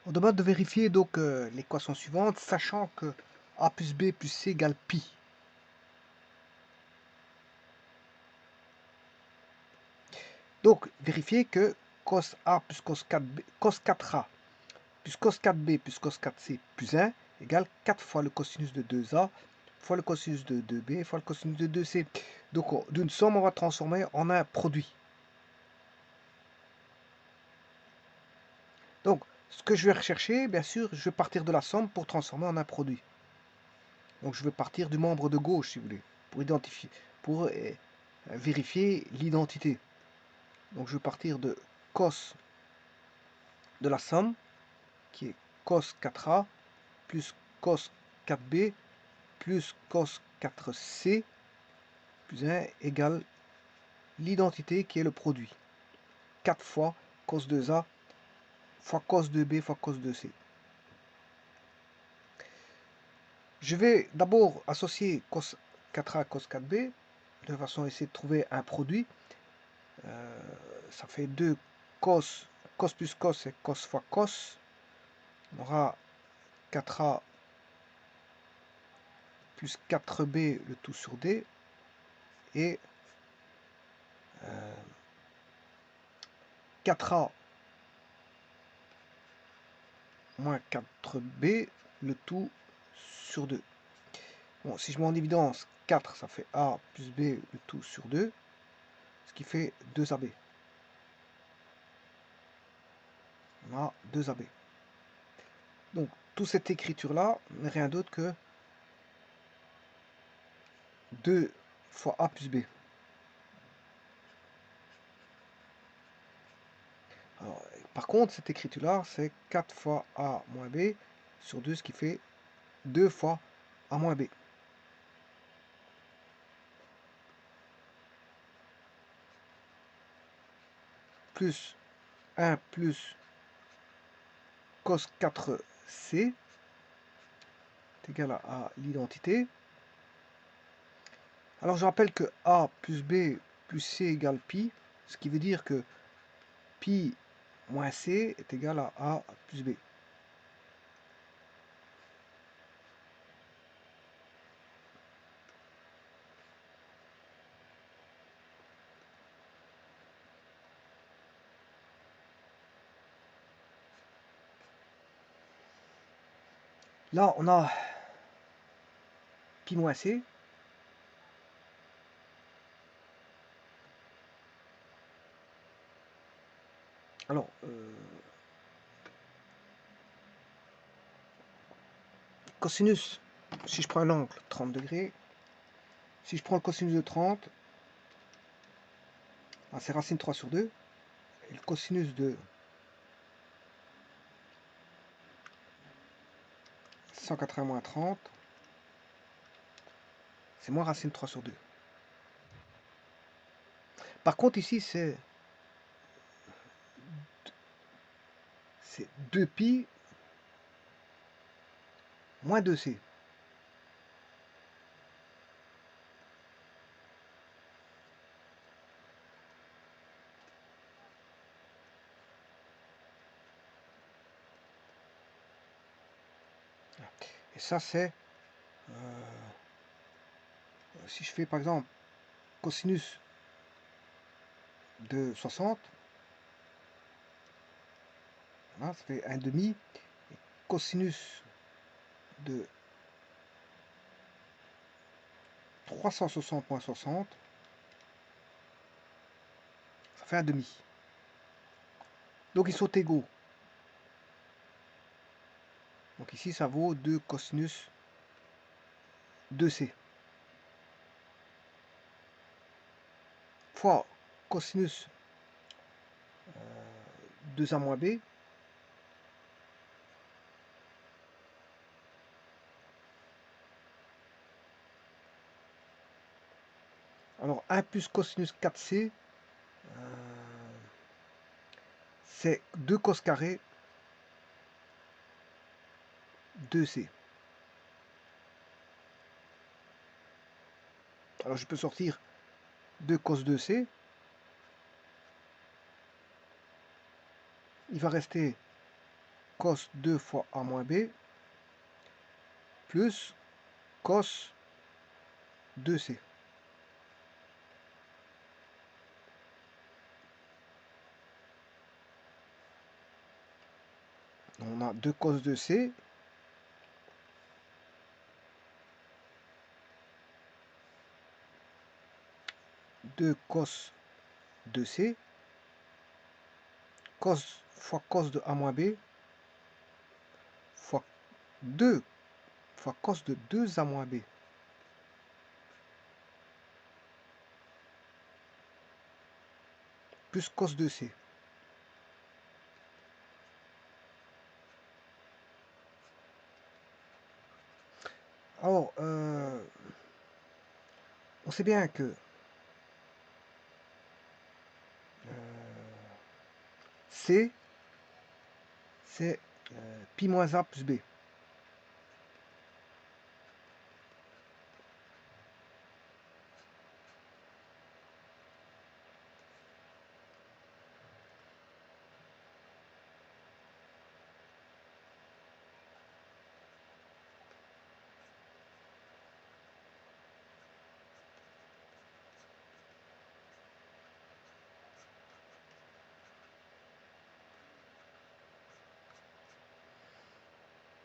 On demande de vérifier donc l'équation suivante, sachant que a plus b plus c égale pi. Donc, vérifier que cos a plus cos 4b, cos 4a plus cos 4b plus cos 4c plus 1 égale 4 fois le cosinus de 2a fois le cosinus de 2b fois le cosinus de 2c. Donc, d'une somme, on va transformer en un produit. Donc, ce que je vais rechercher, bien sûr, je vais partir de la somme pour transformer en un produit. Donc, je vais partir du membre de gauche, si vous voulez, pour identifier, pour vérifier l'identité. Donc, je vais partir de cos de la somme, qui est cos 4a plus cos 4b plus cos 4c plus 1 égale l'identité qui est le produit. 4 fois cos 2a fois cos 2b fois cos 2c. Je vais d'abord associer cos 4a à cos 4b de façon à essayer de trouver un produit. Ça fait 2 cos, cos plus cos c'est cos fois cos. On aura 4a plus 4b le tout sur d et 4a moins 4b le tout sur 2. Bon, si je mets en évidence 4, ça fait a plus b le tout sur 2, ce qui fait 2ab. On a 2ab. Donc, toute cette écriture-là n'est rien d'autre que 2 fois a plus b. Alors, par contre, cette écriture-là, c'est 4 fois a moins b sur 2, ce qui fait 2 fois a moins b. Plus 1 plus cos 4c est égal à l'identité. Alors, je rappelle que a plus b plus c égale pi, ce qui veut dire que pi moins c est égal à a plus b. Là, on a pi moins c. Alors, cosinus, si je prends un angle 30 degrés, si je prends le cosinus de 30, c'est racine 3 sur 2. Et le cosinus de 180 moins 30, c'est moins racine 3 sur 2. Par contre, ici, c'est 2pi moins 2c. Et ça, c'est... si je fais, par exemple, cosinus de 60, voilà, ça fait 1 demi. Et cosinus de 360 moins 60, ça fait 1 demi. Donc, ils sont égaux. Donc ici, ça vaut 2 cosinus 2c fois cosinus 2a moins b. Alors 1 plus cosinus 4c, c'est 2 cos carré 2c. Alors je peux sortir 2 cos 2c. Il va rester cos 2 fois A moins B plus cos 2C. On a 2 cos 2C. Deux cos 2C. Cos fois cos de A moins B fois 2 fois cos de 2A moins B. Plus cos 2C. Alors, on sait bien que C, c'est pi moins A plus B.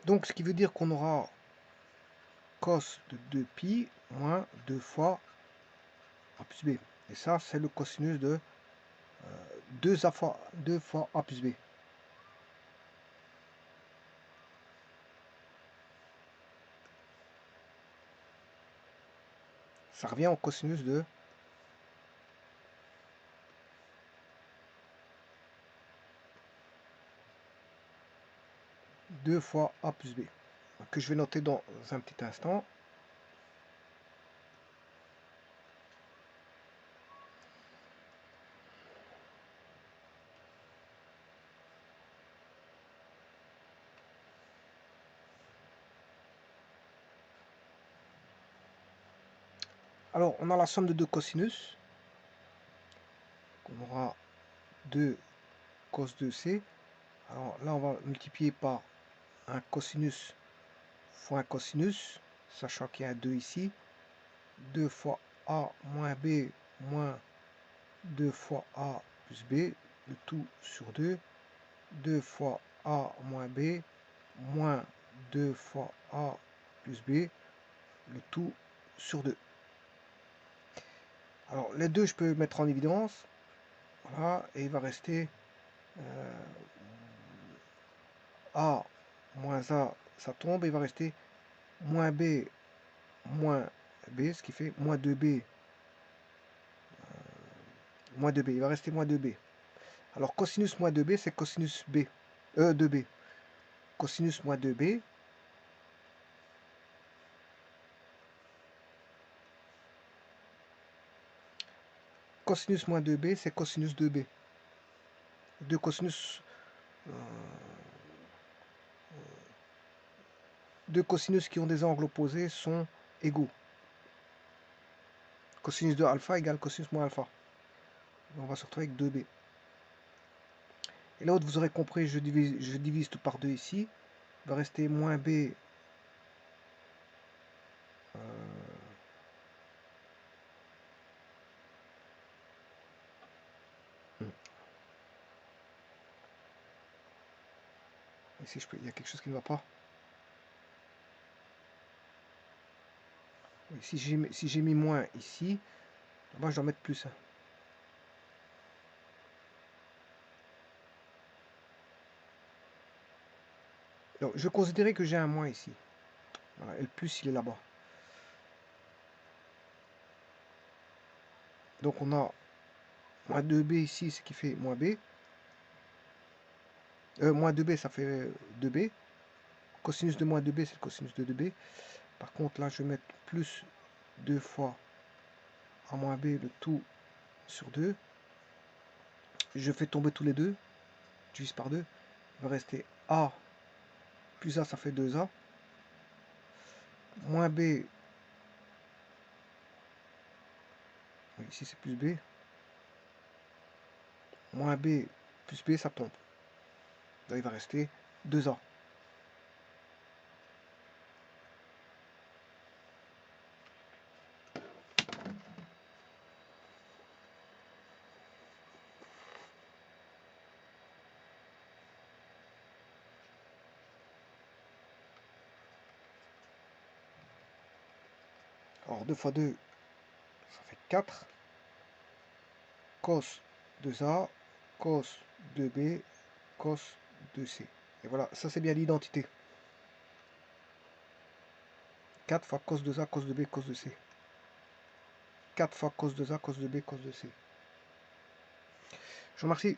Donc, ce qui veut dire qu'on aura cos de 2pi moins 2 fois A plus B. Et ça, c'est le cosinus de 2 fois A plus B. Ça revient au cosinus de 2 fois A plus B. Que je vais noter dans un petit instant. Alors, on a la somme de deux cosinus. On aura 2 cos 2C. Alors là, on va multiplier par un cosinus fois un cosinus, sachant qu'il y a un 2 ici. 2 fois A moins B moins 2 fois A plus B, le tout sur 2. 2 fois A moins B moins 2 fois A plus B, le tout sur 2. Alors les deux, je peux mettre en évidence. Voilà, et il va rester A moins A, ça tombe, et il va rester moins B moins B, ce qui fait moins 2B, moins 2B. Il va rester moins 2B. Alors cosinus moins 2B, c'est cosinus B, 2B. Cosinus moins 2B, cosinus moins 2B, c'est cosinus 2B. Deux cosinus, deux cosinus qui ont des angles opposés sont égaux. Cosinus de alpha égale cosinus moins alpha. On va se retrouver avec 2B. Et l'autre, vous aurez compris, je divise tout par 2 ici. Il va rester moins B ici, il y a quelque chose qui ne va pas. Oui, si j'ai mis moins ici, moi je dois mettre plus. Donc, je vais considérer que j'ai un moins ici. Voilà, et le plus, il est là-bas. Donc on a moins 2B ici, ce qui fait moins B. Moins 2B, ça fait 2B. Cosinus de moins 2B, c'est le cosinus de 2B. Par contre, là, je vais mettre plus 2 fois A moins B, le tout sur 2. Je fais tomber tous les deux. Je divise par 2. Il va rester A plus A, ça fait 2A. Moins B. Ici, c'est plus B. Moins B plus B, ça tombe. Là, il va rester 2A. Alors 2 fois 2, ça fait 4. Cos 2A, cos 2B, cos 2C. Et voilà, ça c'est bien l'identité. 4 fois cos 2A, cos 2B, cos 2C. 4 fois cos 2A, cos 2B, cos 2C. Je vous remercie.